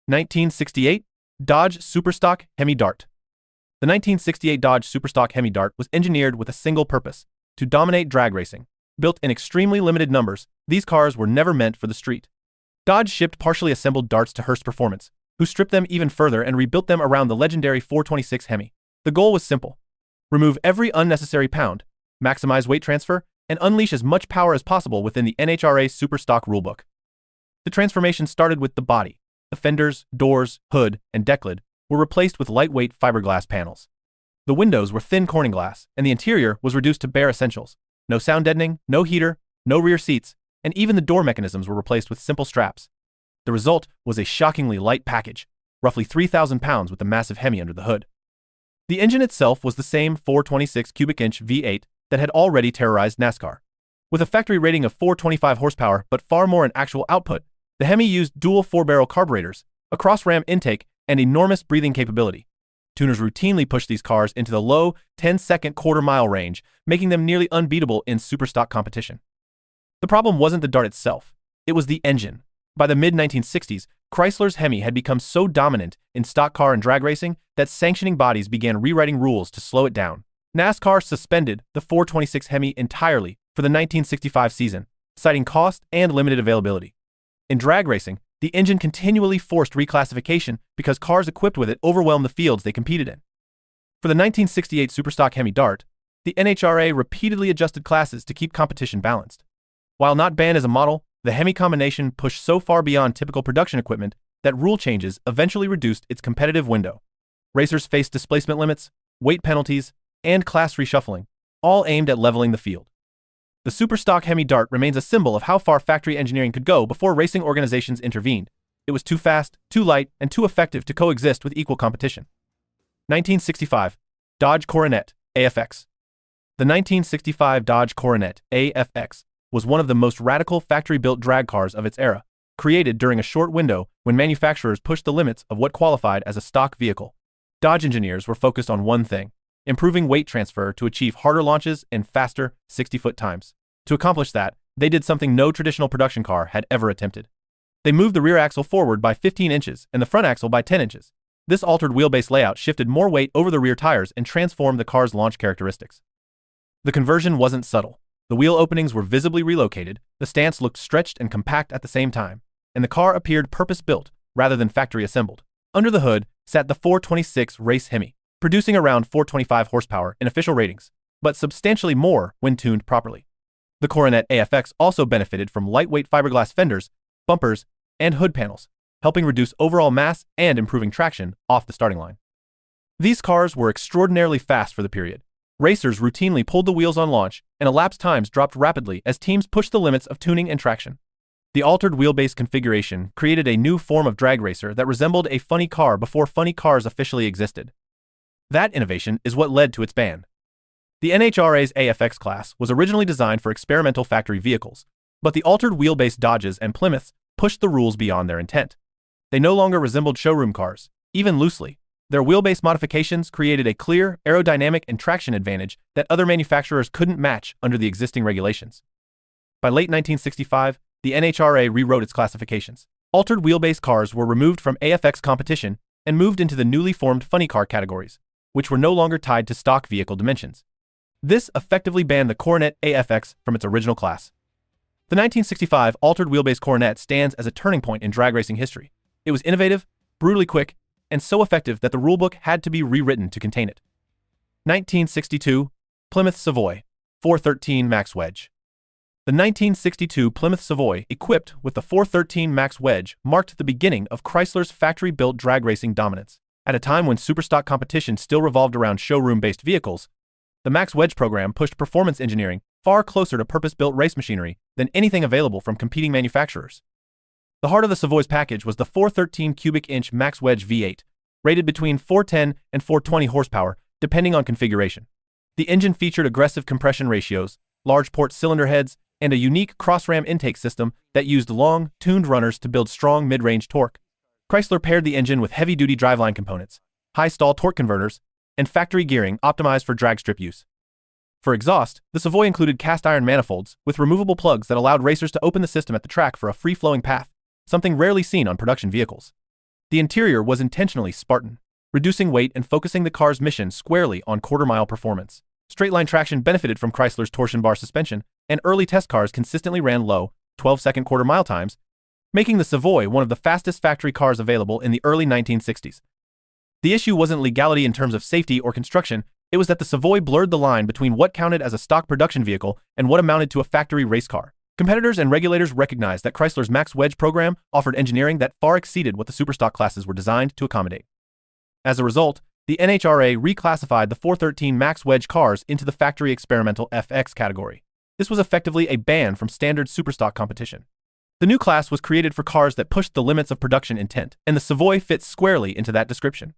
1968 Dodge Superstock Hemi Dart. The 1968 Dodge Superstock Hemi Dart was engineered with a single purpose: to dominate drag racing. Built in extremely limited numbers, these cars were never meant for the street. Dodge shipped partially assembled darts to Hearst Performance, who stripped them even further and rebuilt them around the legendary 426 Hemi. The goal was simple: remove every unnecessary pound, maximize weight transfer, and unleash as much power as possible within the NHRA Superstock rulebook. The transformation started with the body. The fenders, doors, hood, and deck lid were replaced with lightweight fiberglass panels. The windows were thin Corning glass, and the interior was reduced to bare essentials: no sound deadening, no heater, no rear seats, and even the door mechanisms were replaced with simple straps. The result was a shockingly light package, roughly 3,000 pounds with a massive Hemi under the hood. The engine itself was the same 426 cubic inch V8 that had already terrorized NASCAR. With a factory rating of 425 horsepower but far more in actual output, the Hemi used dual 4-barrel carburetors, a cross-ram intake, and enormous breathing capability. Tuners routinely pushed these cars into the low 10-second quarter-mile range, making them nearly unbeatable in superstock competition. The problem wasn't the Dart itself, it was the engine. By the mid-1960s, Chrysler's Hemi had become so dominant in stock car and drag racing that sanctioning bodies began rewriting rules to slow it down. NASCAR suspended the 426 Hemi entirely for the 1965 season, citing cost and limited availability. In drag racing, the engine continually forced reclassification because cars equipped with it overwhelmed the fields they competed in. For the 1968 Superstock Hemi Dart, the NHRA repeatedly adjusted classes to keep competition balanced. While not banned as a model, the Hemi combination pushed so far beyond typical production equipment that rule changes eventually reduced its competitive window. Racers faced displacement limits, weight penalties, and class reshuffling, all aimed at leveling the field. The Superstock Hemi Dart remains a symbol of how far factory engineering could go before racing organizations intervened. It was too fast, too light, and too effective to coexist with equal competition. 1965 Dodge Coronet AFX. The 1965 Dodge Coronet AFX was one of the most radical factory-built drag cars of its era, created during a short window when manufacturers pushed the limits of what qualified as a stock vehicle. Dodge engineers were focused on one thing: improving weight transfer to achieve harder launches and faster 60-foot times. To accomplish that, they did something no traditional production car had ever attempted. They moved the rear axle forward by 15 inches and the front axle by 10 inches. This altered wheelbase layout shifted more weight over the rear tires and transformed the car's launch characteristics. The conversion wasn't subtle. The wheel openings were visibly relocated, the stance looked stretched and compact at the same time, and the car appeared purpose-built rather than factory-assembled. Under the hood sat the 426 Race Hemi, producing around 425 horsepower in official ratings, but substantially more when tuned properly. The Coronet AFX also benefited from lightweight fiberglass fenders, bumpers, and hood panels, helping reduce overall mass and improving traction off the starting line. These cars were extraordinarily fast for the period. Racers routinely pulled the wheels on launch, and elapsed times dropped rapidly as teams pushed the limits of tuning and traction. The altered wheelbase configuration created a new form of drag racer that resembled a funny car before funny cars officially existed. That innovation is what led to its ban. The NHRA's AFX class was originally designed for experimental factory vehicles, but the altered wheelbase Dodges and Plymouths pushed the rules beyond their intent. They no longer resembled showroom cars, even loosely. Their wheelbase modifications created a clear aerodynamic and traction advantage that other manufacturers couldn't match under the existing regulations. By late 1965, the NHRA rewrote its classifications. Altered wheelbase cars were removed from AFX competition and moved into the newly formed funny car categories, which were no longer tied to stock vehicle dimensions. This effectively banned the Coronet AFX from its original class. The 1965 altered wheelbase Coronet stands as a turning point in drag racing history. It was innovative, brutally quick, and so effective that the rulebook had to be rewritten to contain it. 1962 Plymouth Savoy 413 Max Wedge. The 1962 Plymouth Savoy, equipped with the 413 Max Wedge, marked the beginning of Chrysler's factory-built drag racing dominance. At a time when superstock competition still revolved around showroom-based vehicles, the Max Wedge program pushed performance engineering far closer to purpose-built race machinery than anything available from competing manufacturers. The heart of the Savoy's package was the 413 cubic inch Max Wedge V8, rated between 410 and 420 horsepower, depending on configuration. The engine featured aggressive compression ratios, large port cylinder heads, and a unique cross-ram intake system that used long, tuned runners to build strong mid-range torque. Chrysler paired the engine with heavy-duty driveline components, high-stall torque converters, and factory gearing optimized for drag strip use. For exhaust, the Savoy included cast-iron manifolds with removable plugs that allowed racers to open the system at the track for a free-flowing path, something rarely seen on production vehicles. The interior was intentionally Spartan, reducing weight and focusing the car's mission squarely on quarter-mile performance. Straight-line traction benefited from Chrysler's torsion bar suspension, and early test cars consistently ran low, 12-second quarter-mile times, making the Savoy one of the fastest factory cars available in the early 1960s. The issue wasn't legality in terms of safety or construction, it was that the Savoy blurred the line between what counted as a stock production vehicle and what amounted to a factory race car. Competitors and regulators recognized that Chrysler's Max Wedge program offered engineering that far exceeded what the superstock classes were designed to accommodate. As a result, the NHRA reclassified the 413 Max Wedge cars into the factory experimental FX category. This was effectively a ban from standard superstock competition. The new class was created for cars that pushed the limits of production intent, and the Savoy fits squarely into that description.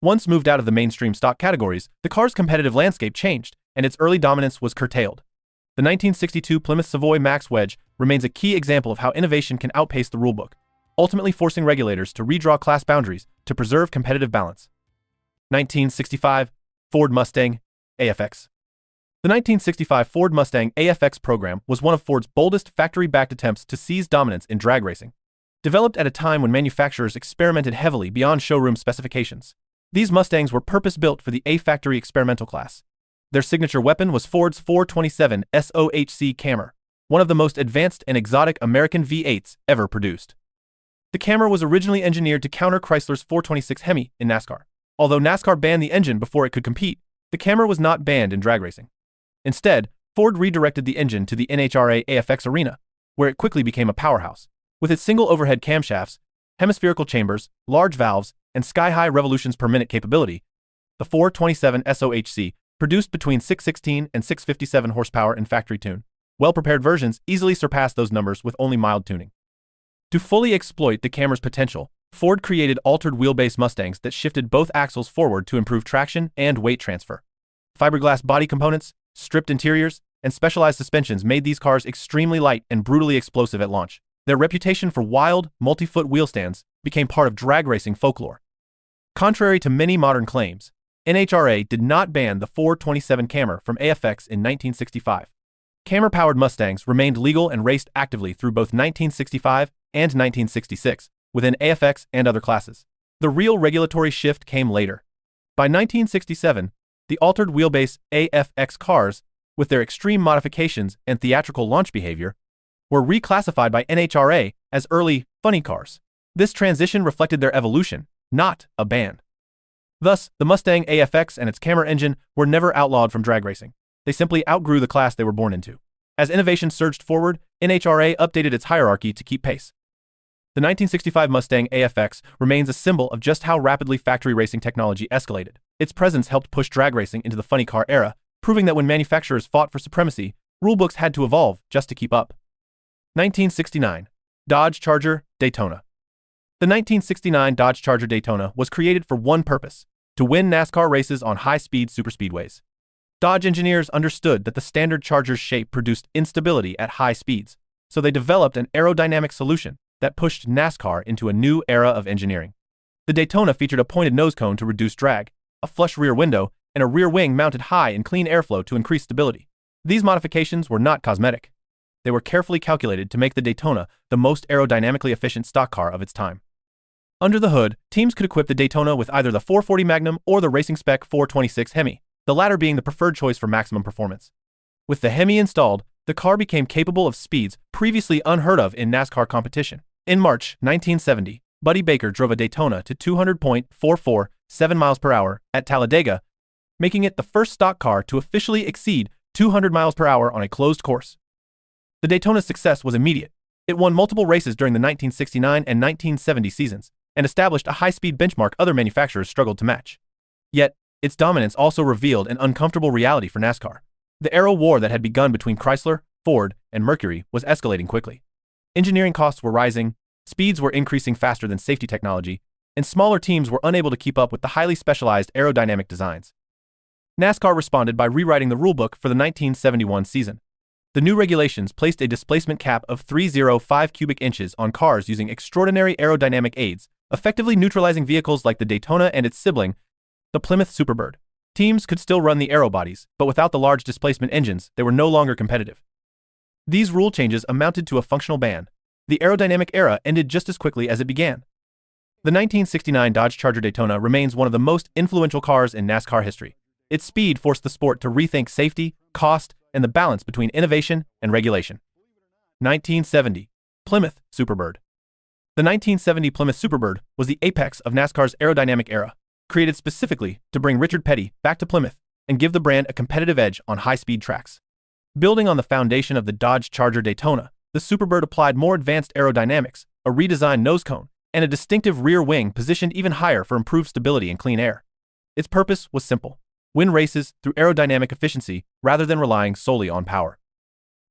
Once moved out of the mainstream stock categories, the car's competitive landscape changed, and its early dominance was curtailed. The 1962 Plymouth Savoy Max Wedge remains a key example of how innovation can outpace the rulebook, ultimately forcing regulators to redraw class boundaries to preserve competitive balance. 1965 Ford Mustang AFX. The 1965 Ford Mustang AFX program was one of Ford's boldest factory-backed attempts to seize dominance in drag racing. Developed at a time when manufacturers experimented heavily beyond showroom specifications, these Mustangs were purpose-built for the A-Factory experimental class. Their signature weapon was Ford's 427 SOHC Camaro, one of the most advanced and exotic American V8s ever produced. The Camaro was originally engineered to counter Chrysler's 426 Hemi in NASCAR. Although NASCAR banned the engine before it could compete, the Camaro was not banned in drag racing. Instead, Ford redirected the engine to the NHRA AFX arena, where it quickly became a powerhouse. With its single overhead camshafts, hemispherical chambers, large valves, and sky-high revolutions per minute capability, the 427 SOHC produced between 616 and 657 horsepower in factory tune. Well-prepared versions easily surpassed those numbers with only mild tuning. To fully exploit the Camaro's potential, Ford created altered wheelbase Mustangs that shifted both axles forward to improve traction and weight transfer. Fiberglass body components, stripped interiors, and specialized suspensions made these cars extremely light and brutally explosive at launch. Their reputation for wild, multi-foot wheel stands became part of drag racing folklore. Contrary to many modern claims, NHRA did not ban the 427 Camaro from AFX in 1965. Camaro-powered Mustangs remained legal and raced actively through both 1965 and 1966, within AFX and other classes. The real regulatory shift came later. By 1967, the altered wheelbase AFX cars, with their extreme modifications and theatrical launch behavior, were reclassified by NHRA as early funny cars. This transition reflected their evolution, not a ban. Thus, the Mustang AFX and its Camaro engine were never outlawed from drag racing. They simply outgrew the class they were born into. As innovation surged forward, NHRA updated its hierarchy to keep pace. The 1965 Mustang AFX remains a symbol of just how rapidly factory racing technology escalated. Its presence helped push drag racing into the funny car era, proving that when manufacturers fought for supremacy, rulebooks had to evolve just to keep up. 1969 Dodge Charger Daytona. The 1969 Dodge Charger Daytona was created for one purpose: to win NASCAR races on high-speed superspeedways. Dodge engineers understood that the standard Charger's shape produced instability at high speeds, so they developed an aerodynamic solution that pushed NASCAR into a new era of engineering. The Daytona featured a pointed nose cone to reduce drag, a flush rear window, and a rear wing mounted high in clean airflow to increase stability. These modifications were not cosmetic. They were carefully calculated to make the Daytona the most aerodynamically efficient stock car of its time. Under the hood, teams could equip the Daytona with either the 440 Magnum or the racing spec 426 Hemi, the latter being the preferred choice for maximum performance. With the Hemi installed, the car became capable of speeds previously unheard of in NASCAR competition. In March 1970, Buddy Baker drove a Daytona to 200.447 miles per hour at Talladega, making it the first stock car to officially exceed 200 miles per hour on a closed course. The Daytona's success was immediate. It won multiple races during the 1969 and 1970 seasons, and established a high-speed benchmark other manufacturers struggled to match. Yet, its dominance also revealed an uncomfortable reality for NASCAR. The aero war that had begun between Chrysler, Ford, and Mercury was escalating quickly. Engineering costs were rising, speeds were increasing faster than safety technology, and smaller teams were unable to keep up with the highly specialized aerodynamic designs. NASCAR responded by rewriting the rulebook for the 1971 season. The new regulations placed a displacement cap of 305 cubic inches on cars using extraordinary aerodynamic aids, effectively neutralizing vehicles like the Daytona and its sibling, the Plymouth Superbird. Teams could still run the aero bodies, but without the large displacement engines, they were no longer competitive. These rule changes amounted to a functional ban. The aerodynamic era ended just as quickly as it began. The 1969 Dodge Charger Daytona remains one of the most influential cars in NASCAR history. Its speed forced the sport to rethink safety, cost, and the balance between innovation and regulation. 1970 Plymouth Superbird. The 1970 Plymouth Superbird was the apex of NASCAR's aerodynamic era, created specifically to bring Richard Petty back to Plymouth and give the brand a competitive edge on high-speed tracks. Building on the foundation of the Dodge Charger Daytona, the Superbird applied more advanced aerodynamics, a redesigned nose cone, and a distinctive rear wing positioned even higher for improved stability and clean air. Its purpose was simple: win races through aerodynamic efficiency rather than relying solely on power.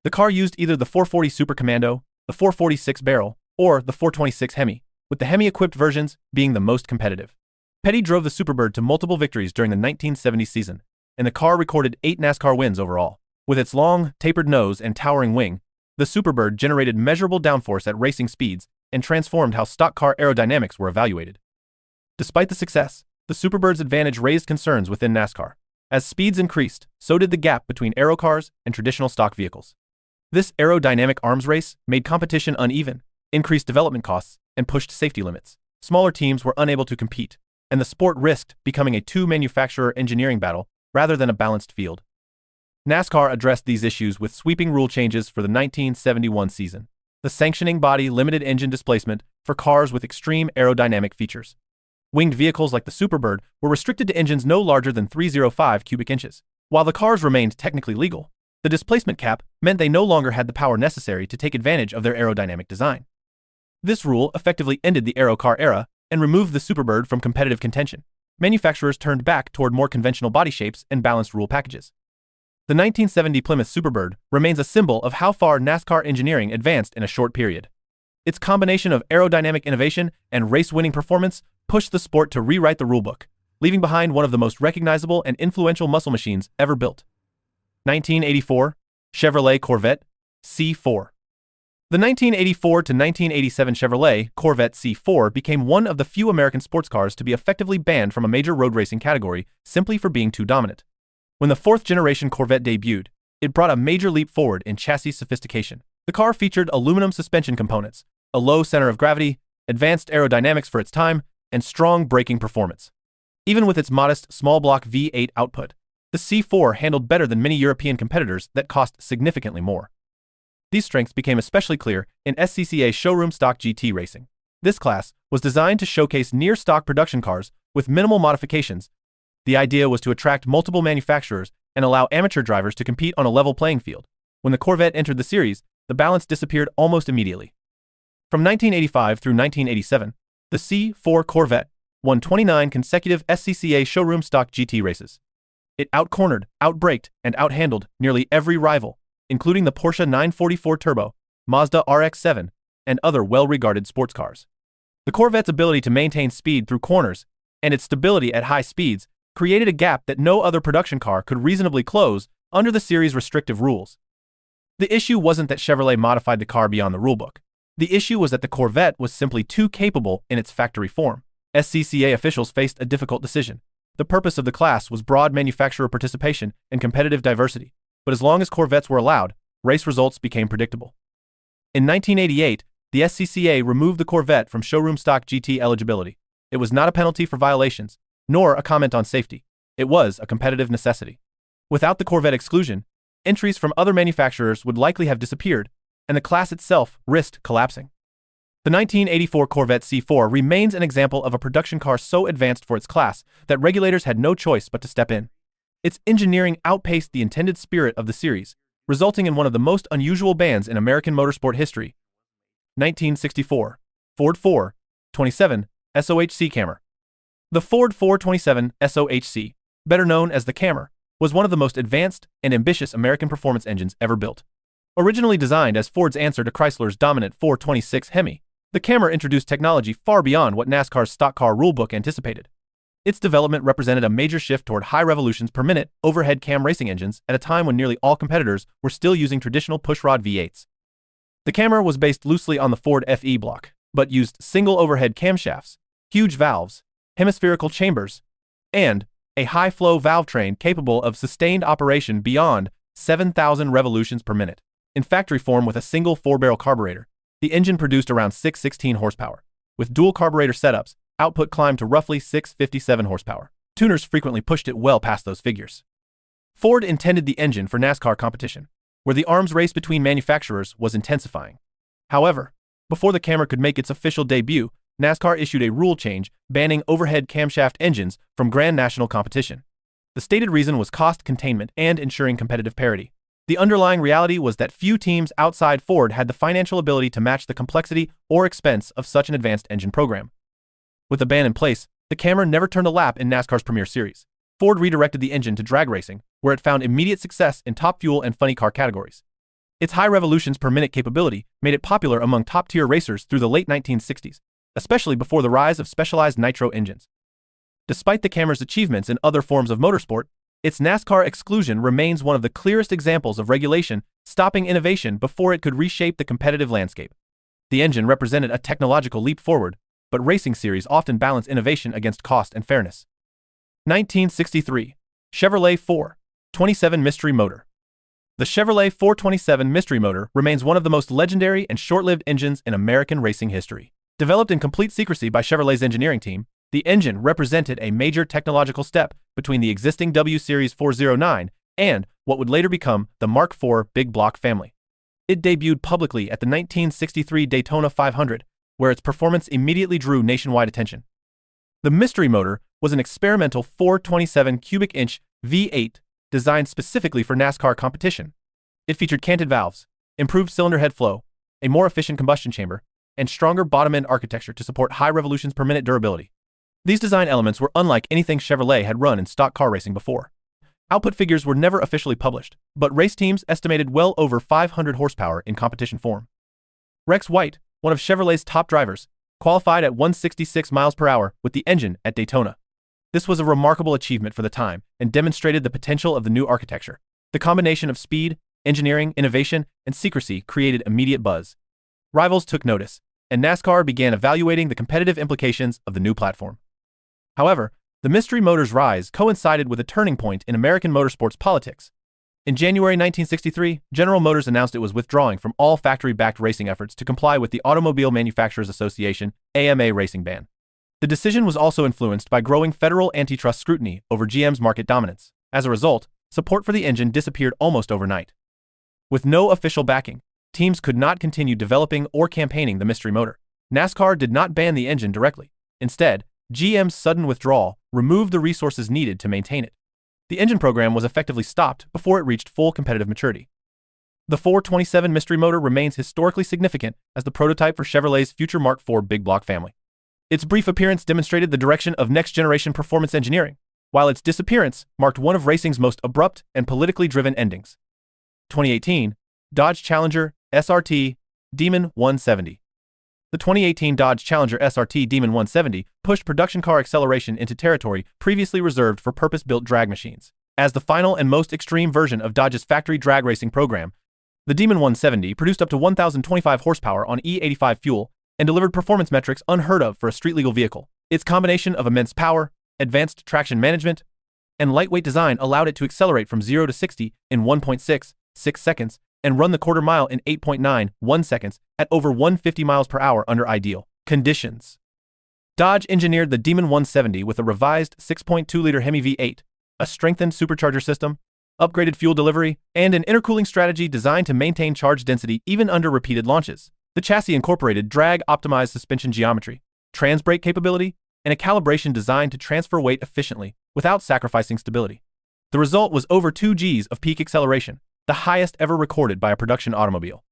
The car used either the 440 Super Commando, the 446 barrel, or the 426 Hemi, with the Hemi-equipped versions being the most competitive. Petty drove the Superbird to multiple victories during the 1970 season, and the car recorded 8 NASCAR wins overall. With its long, tapered nose and towering wing, the Superbird generated measurable downforce at racing speeds and transformed how stock car aerodynamics were evaluated. Despite the success, the Superbird's advantage raised concerns within NASCAR. As speeds increased, so did the gap between aero cars and traditional stock vehicles. This aerodynamic arms race made competition uneven, increased development costs, and pushed safety limits. Smaller teams were unable to compete, and the sport risked becoming a two-manufacturer engineering battle rather than a balanced field. NASCAR addressed these issues with sweeping rule changes for the 1971 season. The sanctioning body limited engine displacement for cars with extreme aerodynamic features. Winged vehicles like the Superbird were restricted to engines no larger than 305 cubic inches. While the cars remained technically legal, the displacement cap meant they no longer had the power necessary to take advantage of their aerodynamic design. This rule effectively ended the aero car era and removed the Superbird from competitive contention. Manufacturers turned back toward more conventional body shapes and balanced rule packages. The 1970 Plymouth Superbird remains a symbol of how far NASCAR engineering advanced in a short period. Its combination of aerodynamic innovation and race-winning performance pushed the sport to rewrite the rulebook, leaving behind one of the most recognizable and influential muscle machines ever built. 1984 Chevrolet Corvette C4. The 1984 to 1987 Chevrolet Corvette C4 became one of the few American sports cars to be effectively banned from a major road racing category simply for being too dominant. When the fourth-generation Corvette debuted, it brought a major leap forward in chassis sophistication. The car featured aluminum suspension components, a low center of gravity, advanced aerodynamics for its time, and strong braking performance. Even with its modest small-block V8 output, the C4 handled better than many European competitors that cost significantly more. These strengths became especially clear in SCCA showroom stock GT racing. This class was designed to showcase near-stock production cars with minimal modifications. The idea was to attract multiple manufacturers and allow amateur drivers to compete on a level playing field. When the Corvette entered the series, the balance disappeared almost immediately. From 1985 through 1987, the C4 Corvette won 29 consecutive SCCA showroom stock GT races. It outcornered, outbraked, and outhandled nearly every rival, including the Porsche 944 Turbo, Mazda RX-7, and other well-regarded sports cars. The Corvette's ability to maintain speed through corners and its stability at high speeds created a gap that no other production car could reasonably close under the series' restrictive rules. The issue wasn't that Chevrolet modified the car beyond the rulebook. The issue was that the Corvette was simply too capable in its factory form. SCCA officials faced a difficult decision. The purpose of the class was broad manufacturer participation and competitive diversity, but as long as Corvettes were allowed, race results became predictable. In 1988, the SCCA removed the Corvette from showroom stock GT eligibility. It was not a penalty for violations, nor a comment on safety. It was a competitive necessity. Without the Corvette exclusion, entries from other manufacturers would likely have disappeared, and the class itself risked collapsing. The 1984 Corvette C4 remains an example of a production car so advanced for its class that regulators had no choice but to step in. Its engineering outpaced the intended spirit of the series, resulting in one of the most unusual bans in American motorsport history. 1964 Ford 427 SOHC Camaro. The Ford 427 SOHC, better known as the Camaro, was one of the most advanced and ambitious American performance engines ever built. Originally designed as Ford's answer to Chrysler's dominant 426 Hemi, the Camaro introduced technology far beyond what NASCAR's stock car rulebook anticipated. Its development represented a major shift toward high revolutions per minute overhead cam racing engines at a time when nearly all competitors were still using traditional pushrod V8s. The Camaro was based loosely on the Ford FE block, but used single overhead camshafts, huge valves, hemispherical chambers, and a high-flow valve train capable of sustained operation beyond 7,000 revolutions per minute. In factory form with a single 4-barrel carburetor, the engine produced around 616 horsepower. With dual carburetor setups, output climbed to roughly 657 horsepower. Tuners frequently pushed it well past those figures. Ford intended the engine for NASCAR competition, where the arms race between manufacturers was intensifying. However, before the Camaro could make its official debut, NASCAR issued a rule change banning overhead camshaft engines from Grand National competition. The stated reason was cost containment and ensuring competitive parity. The underlying reality was that few teams outside Ford had the financial ability to match the complexity or expense of such an advanced engine program. With the ban in place, the Camaro never turned a lap in NASCAR's Premier Series. Ford redirected the engine to drag racing, where it found immediate success in top fuel and funny car categories. Its high revolutions per minute capability made it popular among top-tier racers through the late 1960s, especially before the rise of specialized nitro engines. Despite the Camaro's achievements in other forms of motorsport, its NASCAR exclusion remains one of the clearest examples of regulation stopping innovation before it could reshape the competitive landscape. The engine represented a technological leap forward, but racing series often balance innovation against cost and fairness. 1963. Chevrolet 427 Mystery Motor. The Chevrolet 427 Mystery Motor remains one of the most legendary and short-lived engines in American racing history. Developed in complete secrecy by Chevrolet's engineering team, the engine represented a major technological step between the existing W Series 409 and what would later become the Mark IV big block family. It debuted publicly at the 1963 Daytona 500, where its performance immediately drew nationwide attention. The Mystery Motor was an experimental 427 cubic inch V8 designed specifically for NASCAR competition. It featured canted valves, improved cylinder head flow, a more efficient combustion chamber, and stronger bottom-end architecture to support high revolutions per minute durability. These design elements were unlike anything Chevrolet had run in stock car racing before. Output figures were never officially published, but race teams estimated well over 500 horsepower in competition form. Rex White, one of Chevrolet's top drivers, qualified at 166 miles per hour with the engine at Daytona. This was a remarkable achievement for the time and demonstrated the potential of the new architecture. The combination of speed, engineering, innovation, and secrecy created immediate buzz. Rivals took notice, and NASCAR began evaluating the competitive implications of the new platform. However, the Mystery Motor's rise coincided with a turning point in American motorsports politics. In January 1963, General Motors announced it was withdrawing from all factory-backed racing efforts to comply with the Automobile Manufacturers Association (AMA) racing ban. The decision was also influenced by growing federal antitrust scrutiny over GM's market dominance. As a result, support for the engine disappeared almost overnight. With no official backing, teams could not continue developing or campaigning the Mystery Motor. NASCAR did not ban the engine directly. Instead, GM's sudden withdrawal removed the resources needed to maintain it. The engine program was effectively stopped before it reached full competitive maturity. The 427 Mystery Motor remains historically significant as the prototype for Chevrolet's future Mark IV big block family. Its brief appearance demonstrated the direction of next-generation performance engineering, while its disappearance marked one of racing's most abrupt and politically driven endings. 2018. Dodge Challenger SRT Demon 170. The 2018 Dodge Challenger SRT Demon 170 pushed production car acceleration into territory previously reserved for purpose-built drag machines. As the final and most extreme version of Dodge's factory drag racing program, the Demon 170 produced up to 1,025 horsepower on E85 fuel and delivered performance metrics unheard of for a street-legal vehicle. Its combination of immense power, advanced traction management, and lightweight design allowed it to accelerate from 0 to 60 in 1.66 seconds and run the quarter mile in 8.91 seconds at over 150 miles per hour under ideal conditions. Dodge engineered the Demon 170 with a revised 6.2-liter Hemi V8, a strengthened supercharger system, upgraded fuel delivery, and an intercooling strategy designed to maintain charge density even under repeated launches. The chassis incorporated drag-optimized suspension geometry, trans brake capability, and a calibration designed to transfer weight efficiently without sacrificing stability. The result was over 2 Gs of peak acceleration, the highest ever recorded by a production automobile.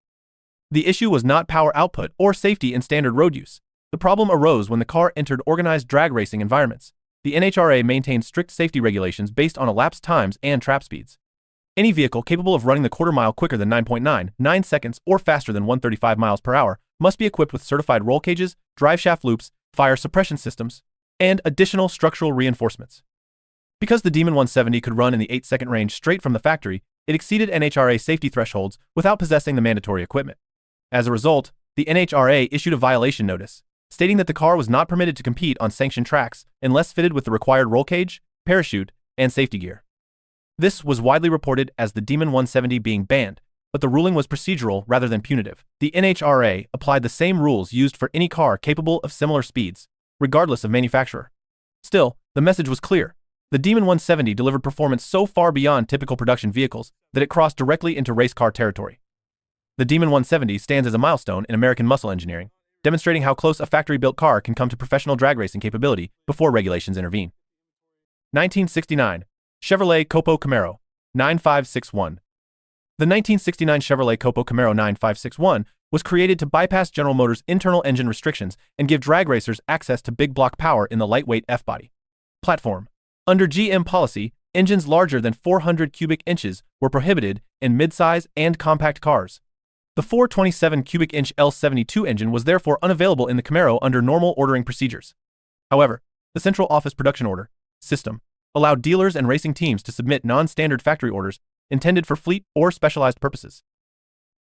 The issue was not power output or safety in standard road use. The problem arose when the car entered organized drag racing environments. The NHRA maintained strict safety regulations based on elapsed times and trap speeds. Any vehicle capable of running the quarter mile quicker than 9.99 seconds or faster than 135 miles per hour must be equipped with certified roll cages, drive shaft loops, fire suppression systems, and additional structural reinforcements. Because the Demon 170 could run in the 8-second range straight from the factory, it exceeded NHRA safety thresholds without possessing the mandatory equipment. As a result, the NHRA issued a violation notice, stating that the car was not permitted to compete on sanctioned tracks unless fitted with the required roll cage, parachute, and safety gear. This was widely reported as the Demon 170 being banned, but the ruling was procedural rather than punitive. The NHRA applied the same rules used for any car capable of similar speeds, regardless of manufacturer. Still, the message was clear. The Demon 170 delivered performance so far beyond typical production vehicles that it crossed directly into race car territory. The Demon 170 stands as a milestone in American muscle engineering, demonstrating how close a factory-built car can come to professional drag racing capability before regulations intervene. 1969 Chevrolet COPO Camaro 9561. The 1969 Chevrolet COPO Camaro 9561 was created to bypass General Motors' internal engine restrictions and give drag racers access to big block power in the lightweight F-body platform. Under GM policy, engines larger than 400 cubic inches were prohibited in midsize and compact cars. The 427 cubic inch L72 engine was therefore unavailable in the Camaro under normal ordering procedures. However, the Central Office Production Order system allowed dealers and racing teams to submit non-standard factory orders intended for fleet or specialized purposes.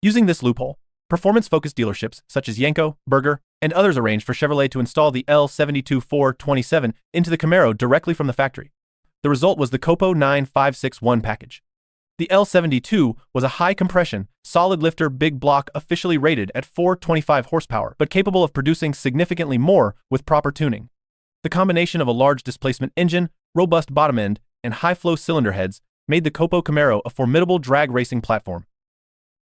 Using this loophole, performance-focused dealerships such as Yanko, Berger, and others arranged for Chevrolet to install the L72 427 into the Camaro directly from the factory. The result was the COPO 9561 package. The L72 was a high-compression, solid-lifter big block officially rated at 425 horsepower, but capable of producing significantly more with proper tuning. The combination of a large displacement engine, robust bottom end, and high-flow cylinder heads made the COPO Camaro a formidable drag racing platform.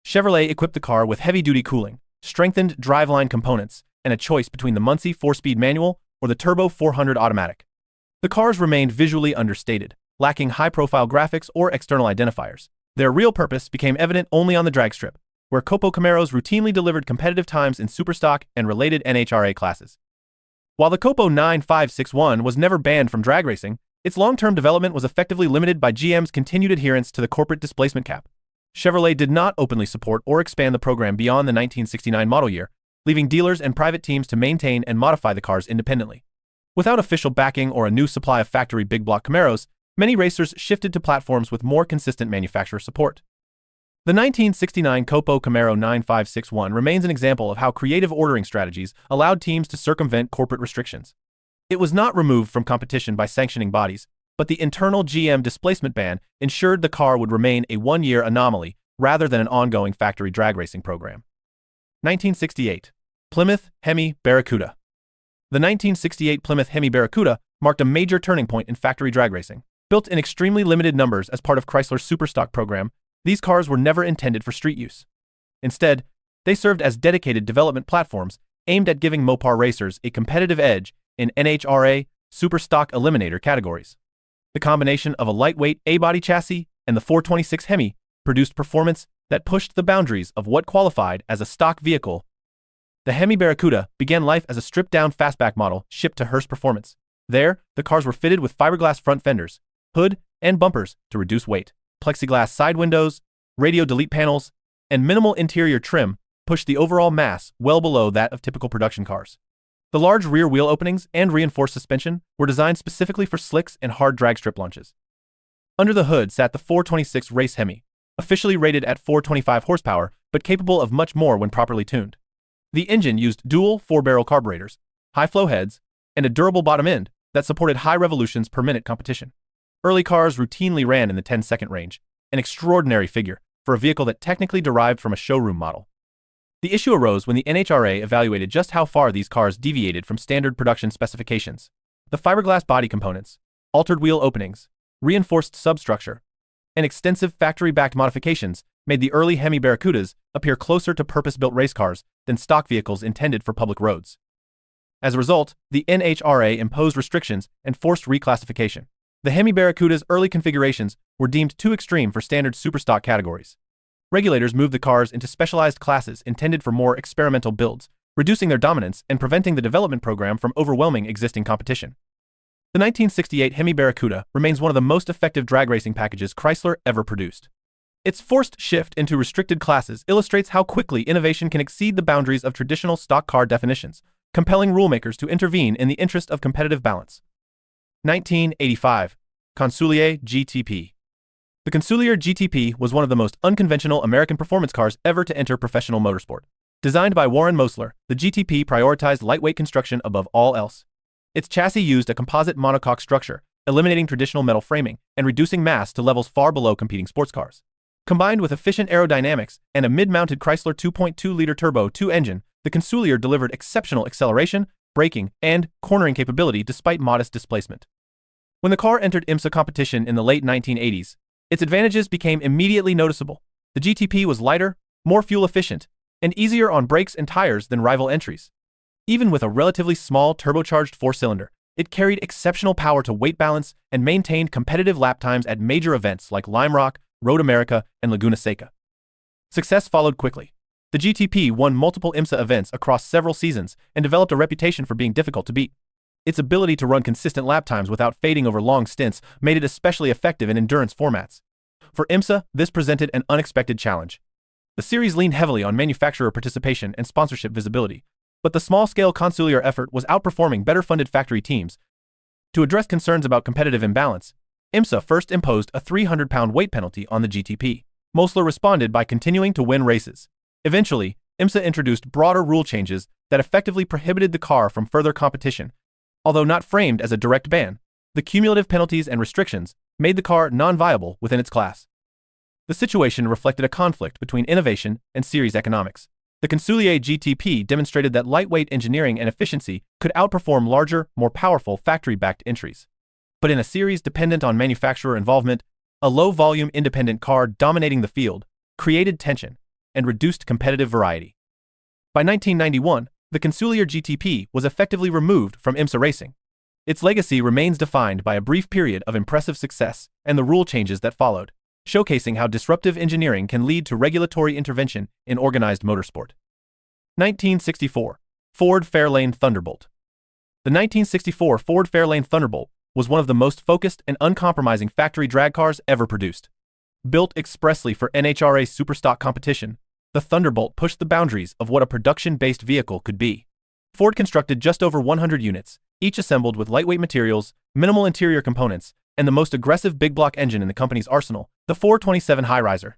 Chevrolet equipped the car with heavy-duty cooling, strengthened driveline components, and a choice between the Muncie 4-speed manual or the Turbo 400 automatic. The cars remained visually understated, lacking high-profile graphics or external identifiers. Their real purpose became evident only on the drag strip, where COPO Camaros routinely delivered competitive times in Superstock and related NHRA classes. While the COPO 9561 was never banned from drag racing, its long-term development was effectively limited by GM's continued adherence to the corporate displacement cap. Chevrolet did not openly support or expand the program beyond the 1969 model year, leaving dealers and private teams to maintain and modify the cars independently. Without official backing or a new supply of factory big block Camaros, many racers shifted to platforms with more consistent manufacturer support. The 1969 COPO Camaro 9561 remains an example of how creative ordering strategies allowed teams to circumvent corporate restrictions. It was not removed from competition by sanctioning bodies, but the internal GM displacement ban ensured the car would remain a one-year anomaly rather than an ongoing factory drag racing program. 1968 Plymouth Hemi Barracuda. The 1968 Plymouth Hemi Barracuda marked a major turning point in factory drag racing. Built in extremely limited numbers as part of Chrysler's Superstock program, these cars were never intended for street use. Instead, they served as dedicated development platforms aimed at giving Mopar racers a competitive edge in NHRA Superstock Eliminator categories. The combination of a lightweight A-body chassis and the 426 Hemi produced performance that pushed the boundaries of what qualified as a stock vehicle. The Hemi Barracuda began life as a stripped-down fastback model shipped to Hearst Performance. There, the cars were fitted with fiberglass front fenders, hood, and bumpers to reduce weight. Plexiglass side windows, radio delete panels, and minimal interior trim pushed the overall mass well below that of typical production cars. The large rear wheel openings and reinforced suspension were designed specifically for slicks and hard drag strip launches. Under the hood sat the 426 Race Hemi, officially rated at 425 horsepower but capable of much more when properly tuned. The engine used dual 4-barrel carburetors, high-flow heads, and a durable bottom end that supported high revolutions per minute competition. Early cars routinely ran in the 10-second range, an extraordinary figure for a vehicle that technically derived from a showroom model. The issue arose when the NHRA evaluated just how far these cars deviated from standard production specifications. The fiberglass body components, altered wheel openings, reinforced substructure, and extensive factory-backed modifications made the early Hemi Barracudas appear closer to purpose-built race cars than stock vehicles intended for public roads. As a result, the NHRA imposed restrictions and forced reclassification. The Hemi Barracuda's early configurations were deemed too extreme for standard superstock categories. Regulators moved the cars into specialized classes intended for more experimental builds, reducing their dominance and preventing the development program from overwhelming existing competition. The 1968 Hemi Barracuda remains one of the most effective drag racing packages Chrysler ever produced. Its forced shift into restricted classes illustrates how quickly innovation can exceed the boundaries of traditional stock car definitions, compelling rulemakers to intervene in the interest of competitive balance. 1985 Consulier GTP. The Consulier GTP was one of the most unconventional American performance cars ever to enter professional motorsport. Designed by Warren Mosler, the GTP prioritized lightweight construction above all else. Its chassis used a composite monocoque structure, eliminating traditional metal framing and reducing mass to levels far below competing sports cars. Combined with efficient aerodynamics and a mid-mounted Chrysler 2.2-liter turbo 2 engine, the Consulier delivered exceptional acceleration, braking, and cornering capability despite modest displacement. When the car entered IMSA competition in the late 1980s, its advantages became immediately noticeable. The GTP was lighter, more fuel-efficient, and easier on brakes and tires than rival entries. Even with a relatively small turbocharged four-cylinder, it carried exceptional power to weight balance and maintained competitive lap times at major events like Lime Rock, Road America, and Laguna Seca. Success followed quickly. The GTP won multiple IMSA events across several seasons and developed a reputation for being difficult to beat. Its ability to run consistent lap times without fading over long stints made it especially effective in endurance formats. For IMSA, this presented an unexpected challenge. The series leaned heavily on manufacturer participation and sponsorship visibility, but the small-scale Consulier effort was outperforming better-funded factory teams. To address concerns about competitive imbalance, IMSA first imposed a 300-pound weight penalty on the GTP. Mosler responded by continuing to win races. Eventually, IMSA introduced broader rule changes that effectively prohibited the car from further competition. Although not framed as a direct ban, the cumulative penalties and restrictions made the car non-viable within its class. The situation reflected a conflict between innovation and series economics. The Consulier GTP demonstrated that lightweight engineering and efficiency could outperform larger, more powerful factory-backed entries. But in a series dependent on manufacturer involvement, a low-volume independent car dominating the field created tension and reduced competitive variety. By 1991, the Consulier GTP was effectively removed from IMSA racing. Its legacy remains defined by a brief period of impressive success and the rule changes that followed, showcasing how disruptive engineering can lead to regulatory intervention in organized motorsport. 1964. Ford Fairlane Thunderbolt. The 1964 Ford Fairlane Thunderbolt was one of the most focused and uncompromising factory drag cars ever produced. Built expressly for NHRA Superstock competition, the Thunderbolt pushed the boundaries of what a production-based vehicle could be. Ford constructed just over 100 units, each assembled with lightweight materials, minimal interior components, and the most aggressive big-block engine in the company's arsenal, the 427 High Riser.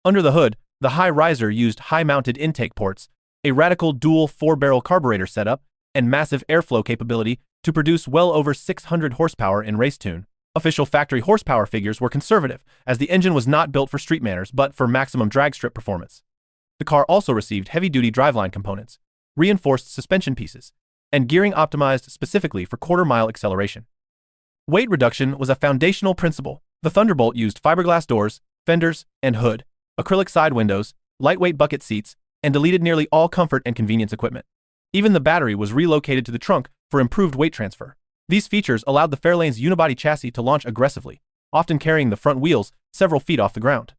Under the hood, the High Riser used high-mounted intake ports, a radical dual 4-barrel carburetor setup, and massive airflow capability to produce well over 600 horsepower in race tune. Official factory horsepower figures were conservative, as the engine was not built for street manners but for maximum drag strip performance. The car also received heavy-duty driveline components, reinforced suspension pieces, and gearing optimized specifically for quarter-mile acceleration. Weight reduction was a foundational principle. The Thunderbolt used fiberglass doors, fenders, and hood, acrylic side windows, lightweight bucket seats, and deleted nearly all comfort and convenience equipment. Even the battery was relocated to the trunk for improved weight transfer. These features allowed the Fairlane's unibody chassis to launch aggressively, often carrying the front wheels several feet off the ground.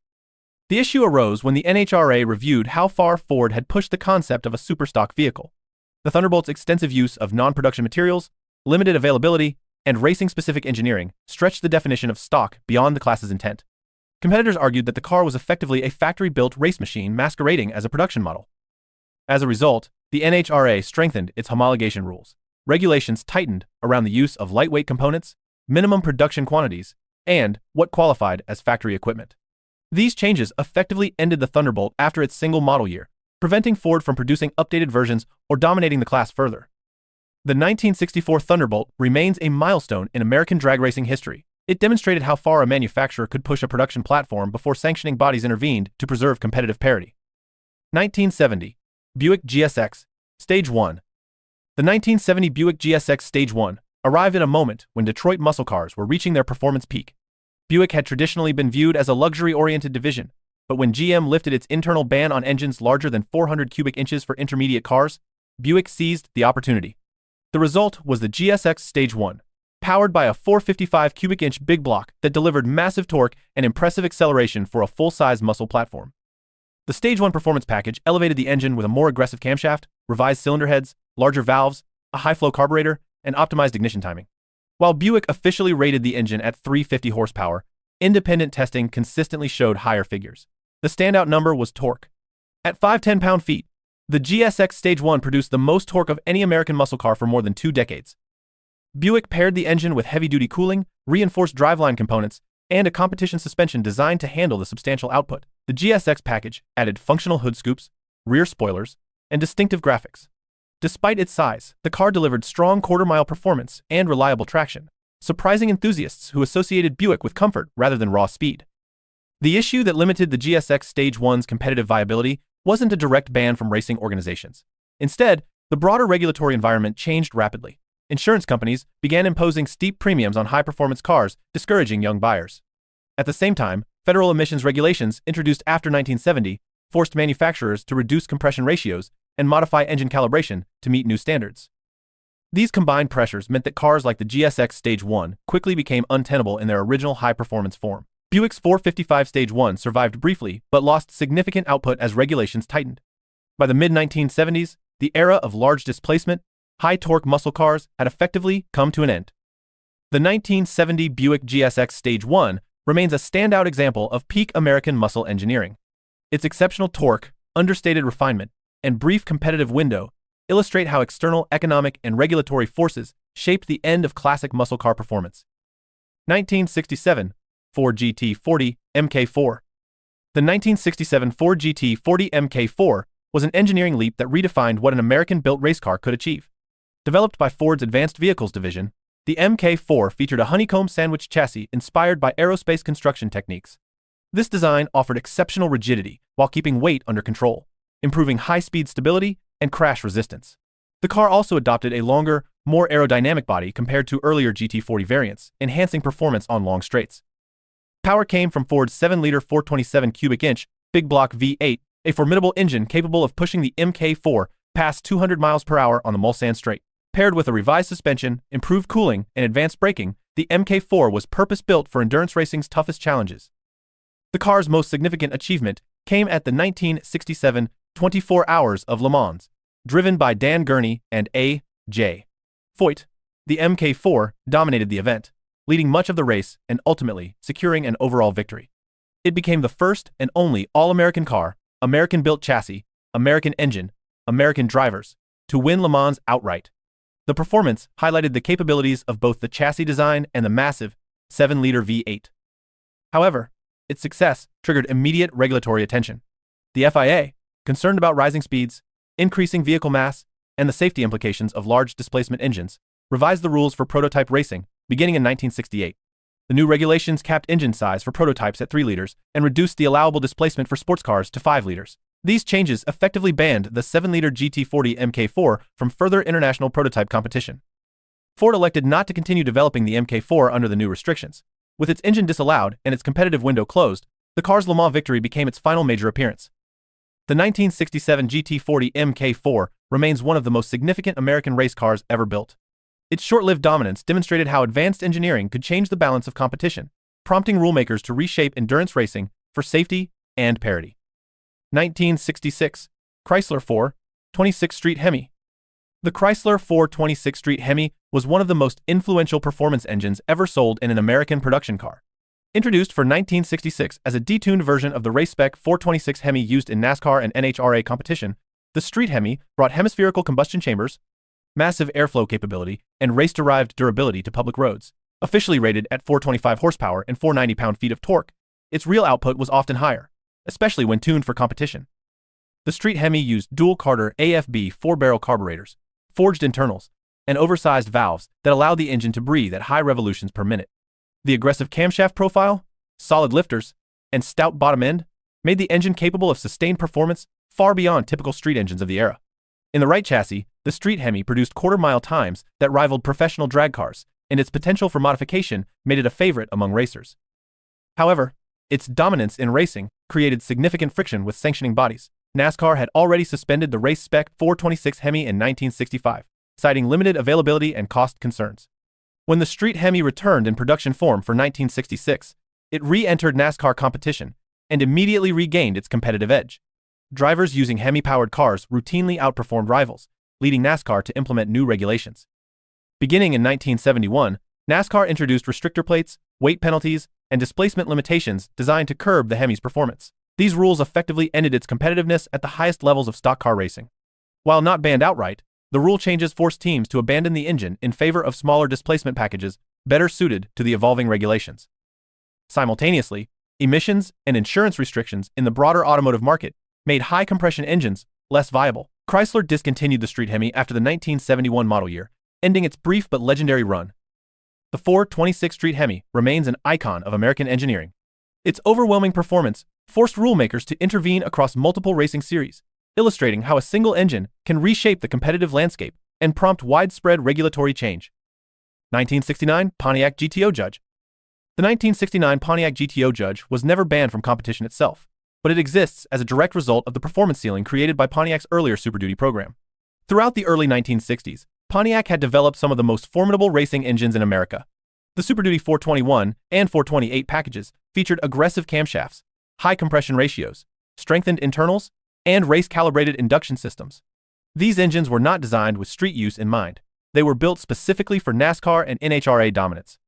The issue arose when the NHRA reviewed how far Ford had pushed the concept of a superstock vehicle. The Thunderbolt's extensive use of non-production materials, limited availability, and racing-specific engineering stretched the definition of stock beyond the class's intent. Competitors argued that the car was effectively a factory-built race machine masquerading as a production model. As a result, the NHRA strengthened its homologation rules. Regulations tightened around the use of lightweight components, minimum production quantities, and what qualified as factory equipment. These changes effectively ended the Thunderbolt after its single model year, preventing Ford from producing updated versions or dominating the class further. The 1964 Thunderbolt remains a milestone in American drag racing history. It demonstrated how far a manufacturer could push a production platform before sanctioning bodies intervened to preserve competitive parity. 1970. Buick GSX Stage 1. The 1970 Buick GSX Stage 1 arrived at a moment when Detroit muscle cars were reaching their performance peak. Buick had traditionally been viewed as a luxury-oriented division, but when GM lifted its internal ban on engines larger than 400 cubic inches for intermediate cars, Buick seized the opportunity. The result was the GSX Stage 1, powered by a 455 cubic inch big block that delivered massive torque and impressive acceleration for a full-size muscle platform. The Stage 1 performance package elevated the engine with a more aggressive camshaft, revised cylinder heads, larger valves, a high-flow carburetor, and optimized ignition timing. While Buick officially rated the engine at 350 horsepower, independent testing consistently showed higher figures. The standout number was torque. At 510 pound-feet, the GSX Stage 1 produced the most torque of any American muscle car for more than 2 decades. Buick paired the engine with heavy-duty cooling, reinforced driveline components, and a competition suspension designed to handle the substantial output. The GSX package added functional hood scoops, rear spoilers, and distinctive graphics. Despite its size, the car delivered strong quarter-mile performance and reliable traction, surprising enthusiasts who associated Buick with comfort rather than raw speed. The issue that limited the GSX Stage 1's competitive viability wasn't a direct ban from racing organizations. Instead, The broader regulatory environment changed rapidly. Insurance companies began imposing steep premiums on high-performance cars, discouraging young buyers. At the same time, federal emissions regulations introduced after 1970 forced manufacturers to reduce compression ratios and modify engine calibration to meet new standards. These combined pressures meant that cars like the GSX Stage 1 quickly became untenable in their original high-performance form. Buick's 455 Stage 1 survived briefly but lost significant output as regulations tightened. By the mid-1970s, the era of large displacement, high-torque muscle cars had effectively come to an end. The 1970 Buick GSX Stage 1 remains a standout example of peak American muscle engineering. Its exceptional torque, understated refinement, and brief competitive window illustrate how external economic and regulatory forces shaped the end of classic muscle car performance. 1967 Ford GT40 MK4. The 1967 Ford GT40 MK4 was an engineering leap that redefined what an American-built race car could achieve. Developed by Ford's Advanced Vehicles division, the MK4 featured a honeycomb sandwich chassis inspired by aerospace construction techniques. This design offered exceptional rigidity while keeping weight under control, improving high-speed stability and crash resistance. The car also adopted a longer, more aerodynamic body compared to earlier GT40 variants, enhancing performance on long straights. Power came from Ford's 7-liter 427 cubic inch big block V8, a formidable engine capable of pushing the MK4 past 200 miles per hour on the Mulsanne Straight. Paired with a revised suspension, improved cooling, and advanced braking, the MK4 was purpose-built for endurance racing's toughest challenges. The car's most significant achievement came at the 1967 24 Hours of Le Mans, driven by Dan Gurney and A.J. Foyt. The MK4 dominated the event, leading much of the race and ultimately securing an overall victory. It became the first and only all-American car, American-built chassis, American engine, American drivers, to win Le Mans outright. The performance highlighted the capabilities of both the chassis design and the massive 7-liter V8. However, its success triggered immediate regulatory attention. The FIA, concerned about rising speeds, increasing vehicle mass, and the safety implications of large displacement engines, revised the rules for prototype racing beginning in 1968. The new regulations capped engine size for prototypes at 3 liters and reduced the allowable displacement for sports cars to 5 liters. These changes effectively banned the 7-liter GT40 MK4 from further international prototype competition. Ford elected not to continue developing the MK4 under the new restrictions. With its engine disallowed and its competitive window closed, the car's Le Mans victory became its final major appearance. The 1967 GT40 MK4 remains one of the most significant American race cars ever built. Its short-lived dominance demonstrated how advanced engineering could change the balance of competition, prompting rulemakers to reshape endurance racing for safety and parity. 1966 Chrysler 426 Street Hemi. The Chrysler 426 Street Hemi was one of the most influential performance engines ever sold in an American production car. Introduced for 1966 as a detuned version of the race-spec 426 Hemi used in NASCAR and NHRA competition, the Street Hemi brought hemispherical combustion chambers, massive airflow capability, and race-derived durability to public roads. Officially rated at 425 horsepower and 490 pound-feet of torque, its real output was often higher, especially when tuned for competition. The Street Hemi used dual-Carter AFB 4-barrel carburetors, forged internals, and oversized valves that allowed the engine to breathe at high revolutions per minute. The aggressive camshaft profile, solid lifters, and stout bottom end made the engine capable of sustained performance far beyond typical street engines of the era. In the right chassis, the Street Hemi produced quarter-mile times that rivaled professional drag cars, and its potential for modification made it a favorite among racers. However, its dominance in racing created significant friction with sanctioning bodies. NASCAR had already suspended the race-spec 426 Hemi in 1965, citing limited availability and cost concerns. When the Street Hemi returned in production form for 1966, it re-entered NASCAR competition and immediately regained its competitive edge. Drivers using Hemi-powered cars routinely outperformed rivals, leading NASCAR to implement new regulations. Beginning in 1971, NASCAR introduced restrictor plates, weight penalties, and displacement limitations designed to curb the Hemi's performance. These rules effectively ended its competitiveness at the highest levels of stock car racing. While not banned outright, the rule changes forced teams to abandon the engine in favor of smaller displacement packages better suited to the evolving regulations. Simultaneously, emissions and insurance restrictions in the broader automotive market made high-compression engines less viable. Chrysler discontinued the Street Hemi after the 1971 model year, ending its brief but legendary run. The 426 Street Hemi remains an icon of American engineering. Its overwhelming performance forced rulemakers to intervene across multiple racing series, illustrating how a single engine can reshape the competitive landscape and prompt widespread regulatory change. 1969 Pontiac GTO Judge. The 1969 Pontiac GTO Judge was never banned from competition itself, but it exists as a direct result of the performance ceiling created by Pontiac's earlier Super Duty program. Throughout the early 1960s, Pontiac had developed some of the most formidable racing engines in America. The Super Duty 421 and 428 packages featured aggressive camshafts, high compression ratios, strengthened internals, and race-calibrated induction systems. These engines were not designed with street use in mind. They were built specifically for NASCAR and NHRA dominance.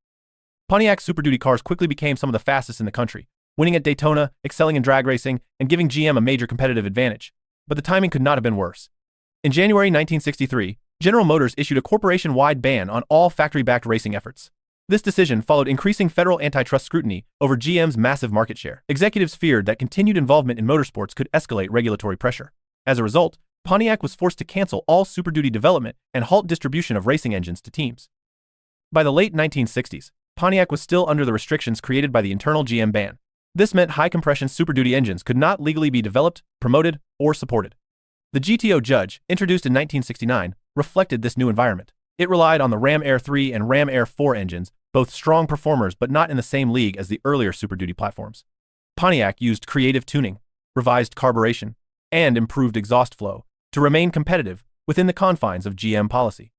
Pontiac Super Duty cars quickly became some of the fastest in the country, winning at Daytona, excelling in drag racing, and giving GM a major competitive advantage. But the timing could not have been worse. In January 1963, General Motors issued a corporation-wide ban on all factory-backed racing efforts. This decision followed increasing federal antitrust scrutiny over GM's massive market share. Executives feared that continued involvement in motorsports could escalate regulatory pressure. As a result, Pontiac was forced to cancel all Super Duty development and halt distribution of racing engines to teams. By the late 1960s, Pontiac was still under the restrictions created by the internal GM ban. This meant high-compression Super Duty engines could not legally be developed, promoted, or supported. The GTO Judge, introduced in 1969, reflected this new environment. It relied on the Ram Air 3 and Ram Air 4 engines, both strong performers but not in the same league as the earlier Super Duty platforms. Pontiac used creative tuning, revised carburation, and improved exhaust flow to remain competitive within the confines of GM policy.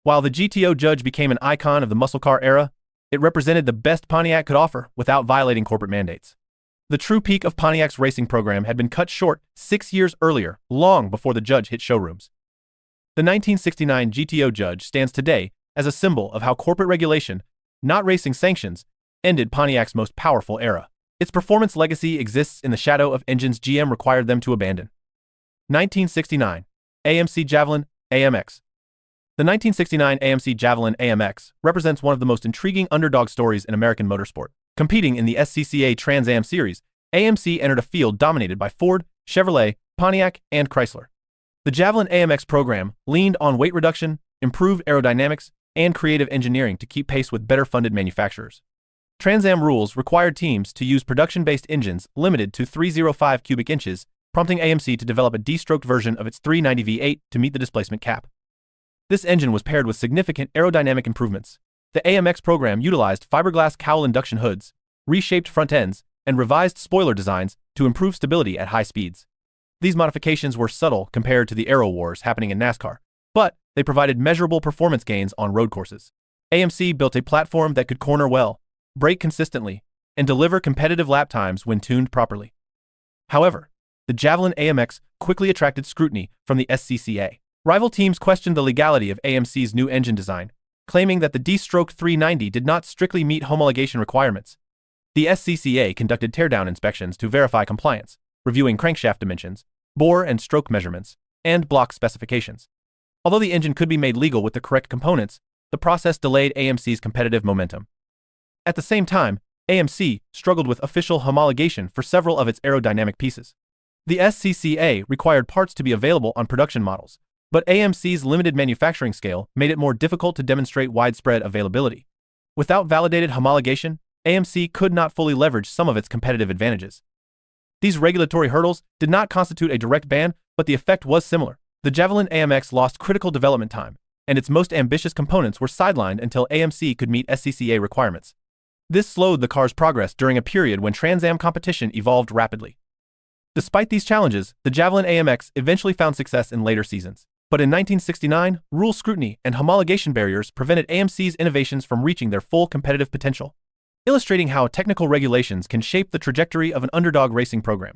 While the GTO Judge became an icon of the muscle car era, it represented the best Pontiac could offer without violating corporate mandates. The true peak of Pontiac's racing program had been cut short 6 years earlier, long before the Judge hit showrooms. The 1969 GTO Judge stands today as a symbol of how corporate regulation, not racing sanctions, ended Pontiac's most powerful era. Its performance legacy exists in the shadow of engines GM required them to abandon. 1969 AMC Javelin AMX. The 1969 AMC Javelin AMX represents one of the most intriguing underdog stories in American motorsport. Competing in the SCCA Trans Am series, AMC entered a field dominated by Ford, Chevrolet, Pontiac, and Chrysler. The Javelin AMX program leaned on weight reduction, improved aerodynamics, and creative engineering to keep pace with better-funded manufacturers. Trans Am rules required teams to use production-based engines limited to 305 cubic inches, prompting AMC to develop a D-stroked version of its 390 V8 to meet the displacement cap. This engine was paired with significant aerodynamic improvements. The AMX program utilized fiberglass cowl induction hoods, reshaped front ends, and revised spoiler designs to improve stability at high speeds. These modifications were subtle compared to the aero wars happening in NASCAR, but they provided measurable performance gains on road courses. AMC built a platform that could corner well, brake consistently, and deliver competitive lap times when tuned properly. However, the Javelin AMX quickly attracted scrutiny from the SCCA. Rival teams questioned the legality of AMC's new engine design, claiming that the D-stroke 390 did not strictly meet homologation requirements. The SCCA conducted teardown inspections to verify compliance, reviewing crankshaft dimensions, bore and stroke measurements, and block specifications. Although the engine could be made legal with the correct components, the process delayed AMC's competitive momentum. At the same time, AMC struggled with official homologation for several of its aerodynamic pieces. The SCCA required parts to be available on production models, but AMC's limited manufacturing scale made it more difficult to demonstrate widespread availability. Without validated homologation, AMC could not fully leverage some of its competitive advantages. These regulatory hurdles did not constitute a direct ban, but the effect was similar. The Javelin AMX lost critical development time, and its most ambitious components were sidelined until AMC could meet SCCA requirements. This slowed the car's progress during a period when Trans Am competition evolved rapidly. Despite these challenges, the Javelin AMX eventually found success in later seasons. But in 1969, rule scrutiny and homologation barriers prevented AMC's innovations from reaching their full competitive potential, illustrating how technical regulations can shape the trajectory of an underdog racing program.